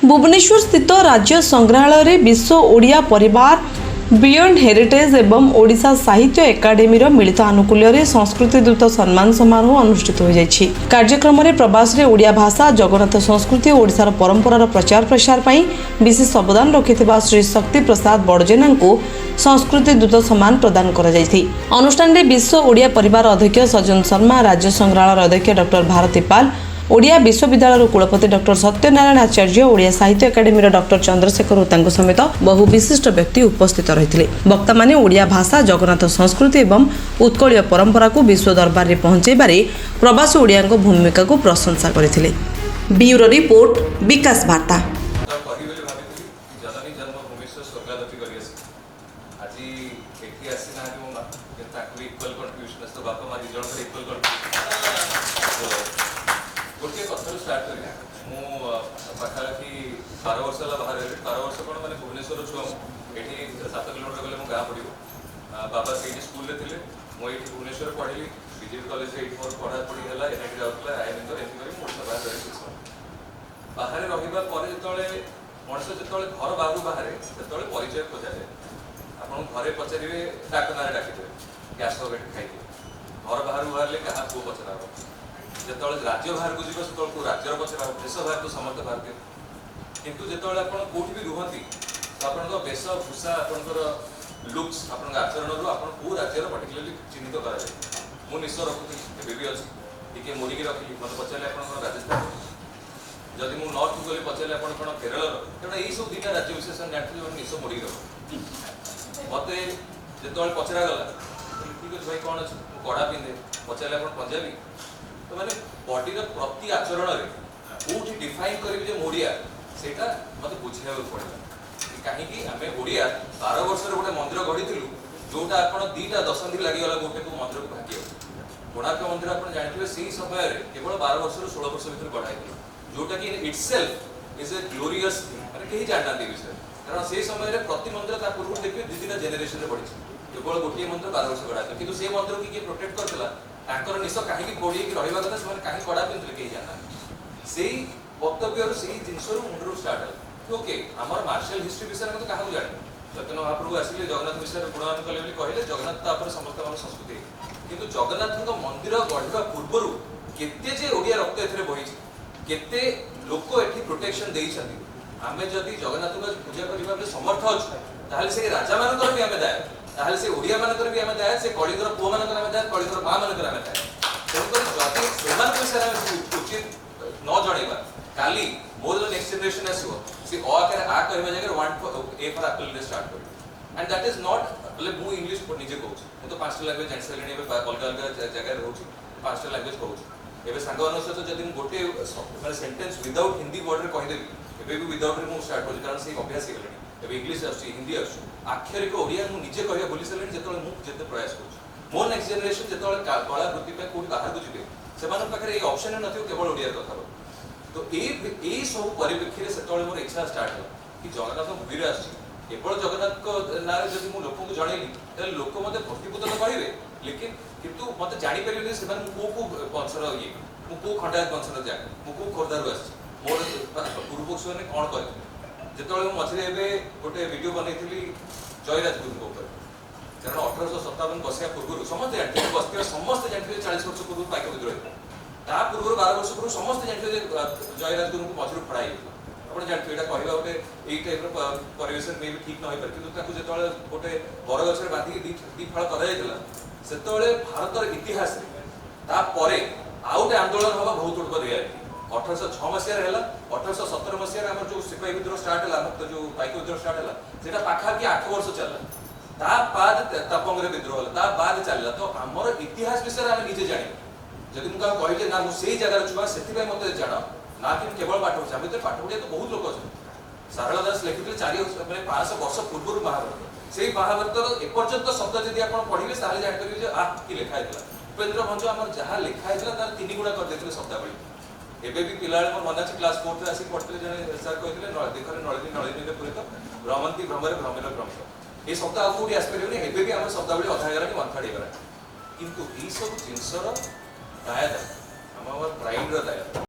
भुवनेश्वर स्थित राज्य संग्रहालय विश्व ओडिया परिवार बियॉन्ड हेरिटेज एवं ओडिशा साहित्य एकाडेमी मिलित आनुकूल्य संस्कृति दूत सम्मान समारोह अनुष्ठित हो जाइछि। कार्यक्रम में प्रवास रे ओडिया भाषा जगन्नाथ संस्कृति और ओडिशार परंपरार प्रचार प्रसार पई विशेष अवदान रखिथिबा श्री शक्ति प्रसाद बड़जेना को संस्कृति दूत सम्मान प्रदान करा जाइछि। अनुष्ठान में विश्व ओडिया परिवार अध्यक्ष सज्जन शर्मा, राज्य संग्रहालय अध्यक्ष डॉक्टर भारती पाल, ओडिया विश्वविद्यालय कुलपति डॉक्टर सत्यनारायण आचार्य, ओडिया साहित्य एकाडेमी डॉक्टर चंद्रशेखर उतांको समेत बहु विशिष्ट व्यक्ति उपस्थित रहिथिले। वक्ता माने ओडिया भाषा जगन्नाथ संस्कृति एवं उत्कलीय परंपरा को विश्व दरबार रे पहुंचेबारे प्रवासी ओडियाको भूमिका को प्रशंसा करथिले। ब्यूरो रिपोर्ट विकास वार्ता। गोटे कथर स्टार्ट करी पाखापाखि 12 वर्ष है बाहर 12 वर्ष कौन मैंने भुवनेश्वर छुआ ये 7 किलोमीटर गले गाँ पड़ो बाबा से स्कूल थे मुझे भुवनेश्वर पढ़ी बीजेपी कॉलेज मोर पढ़ापढ़ी है एनआईटी जाऊला आईएनएम एमती बाहर रहा जो मनुष्य जो घर बाहर बाहर से परिचय खोजाए आप घरे पचारे डाक ना डाकिदेवे गैस खाई घर बाहर बाहर क्या पुओ पचरा जो राज्य बाहर को जीव से राज्यर पचरा देश बाहर को समस्त भारतीय किंतु जो कौट भी रुहति तो आप वेशभूषा आपंकर लुक्स आप आचरण रू आप राज्यर पर्टिकुलरली चिन्हित कराए मुझे निश्चय रखुदी भी अच्छी टे मोड़िकी रखी मतलब पचारे आप राजस्थान जदि मुझे नॉर्थ गली पचारे आप केरल कारण यही सब दुटा राज्य विशेषण जानते जो निश्चय मोड़िकी रख मत जो पचरा गला ठीक अच्छे भाई कौन अच्छे कड़ा पिंधे पचारे आप पंजाबी तो मैंने बॉडीर प्रति आचरण में कौटी डिफाइन करेंगे ओडिया से मत बुझा पड़ा कहीं आम ओडिया 12 वर्ष गोटे मंदिर गढ़ी जोटा आप 2टा दशंधि लगिगला गोटे को मंदिर को भाग्य कोणार्क मंदिर आप जानते से समय केवल 12 वर्ष 16 वर्ष भर गढ़ाई जोटा कि इटसेल्फ इज ए ग्लोरियस मैंने कहीं जानना विषय कारण से समय प्रति मंदिर पूर्व देखिए 2-3टा जेनेरेशन बढ़ी केवल गोटे मंदिर 12 वर्ष गढ़ाई कि से मंदिर को किए प्रोटेक्ट करता निश कहीं बोड़ी रहा कथा से कहीं कड़ा पिंधुले कहीं जाना से वक्तव्य से जिनस मुंडू स्टार्ट है ओके आम मार्शल हिस्ट्री विषय में तो क्या जाने चैतन्य महाप्रभु आसिले जगन्नाथ विषय गुणगान कले कहले जगन्नाथ समस्त संस्कृति किंतु जगन्नाथ मंदिर गढ़ा पूर्व केते ओडिया रक्त ए बही केते लोक एठी प्रोटेक्शन देइछथि आमे जदि जगन्नाथ को पूजा करबा समर्थ अछि ताले से राजा मानकर भी आमे दाय ताले से ओडिया मानकर भी आमे दाय से कलिगर पुओ मानकर आमे दाय कलिगर मां मानकर आमे दाय तेणुकर जदि सेमान विषय उचित न जणेबा काली मोर द नेक्स्ट जनरेशन आसीबो से अ आकर आ कहबा जगह 1 ए फॉर एप्पल ले स्टार्ट करी एंड दैट इज नॉट बोले मु इंग्लिश पर निजे कहूछ मु तो 5टा लैंग्वेज जानि सलेनी अलग अलग जगह रहउछि 5टा लैंग्वेज कहूछ एबे सांगवानो सहित जदि गोटे माने सेंटेंस विदाउट हिंदी वर्ड रे कहि देबी एबे भी विदाउट रे मु स्टार्ट करी कारण से अभ्यास हे गलेनी एबे इंग्लिश आछि हिंदी आछि आखिर को ओडिया मु निजे कहया बोली सलेनी जेतोले मु जेते प्रयास करूछ मोर नेक्स्ट जनरेशन जेतोले कला वृत्ति पे कोठी बाहर को जिबे सेमान पाखरे ए ऑप्शन नथियो केवल ओडिया कथा तो ए सब परिप्रेक्षी से मोर इच्छा स्टार्ट है कि जगन्नाथ मुवी आसी केवल जगन्नाथ को ना जब मुझे लोक को जनइली तो लोक मत भक्तिपूत तो करेंगे लेकिन किंतु मत जापर से को वंशर ये मुझे खंडायत वंशर जाए मुझे खोर्धारू आस मोर पूर्वपुरुष मैंने कौन कर जो मझे गोटे वीडियो बनई जयराज गुरु कारण 1857 बसिया पूर्व समस्त जानते बस्ती समस्त जानते 40 वर्ष पूर्व पाइक विद्रोह ता पूर्व 12 वर्ष पूर्व समस्त जानते जयराज गुरु को मझरू फड़ाई आप जानते यहाँ कहवा गोटे यही टाइप परिवेश में भी ठीक न हो पारे जो गोटे बरगछ बांधिक दी फाड़ कर भारतर इतिहास आउ गोटे आंदोलन हवा बहुत गुड़ रियालिटी 1806 मसीह 1817 मसीह आम जो सिपाही विद्रोह स्टार्ट है जो पाइक विद्रोह स्टार्ट है पाखापाखि 8 वर्ष चलला तापंग विद्रोह बाद चलला तो आमर इतिहास विषय आम निजे जान जदि मुझे कहले ना मुझे जगार छुआ से मत जान ना कि केवल पाठ पढ़ा आम पाठ पढ़िया तो बहुत लोग अच्छे सारला दास लिखिते 500 वर्ष पूर्व महाभारत से महाभारत एपर्यंत शब्द जब आप पढ़े जानते कि आ कि लिखाई उपेन्द्र भंज आम जहाँ लिखाई तार 3 गुणा करदे शब्दावली एबे भी पिला मोर मन अच्छे क्लास 4 थे आसिक पढ़ते जने सर कहते देखरे नलिनी नलिनी पूरित भ्रमंती भ्रमरे भ्रमिर भ्रम ये शब्द आउट आसपारे एबे भी आम शब्दावली अधा गला कि 1/3 गला किंतु ये सब जिनसर दाया आम प्राइड दाया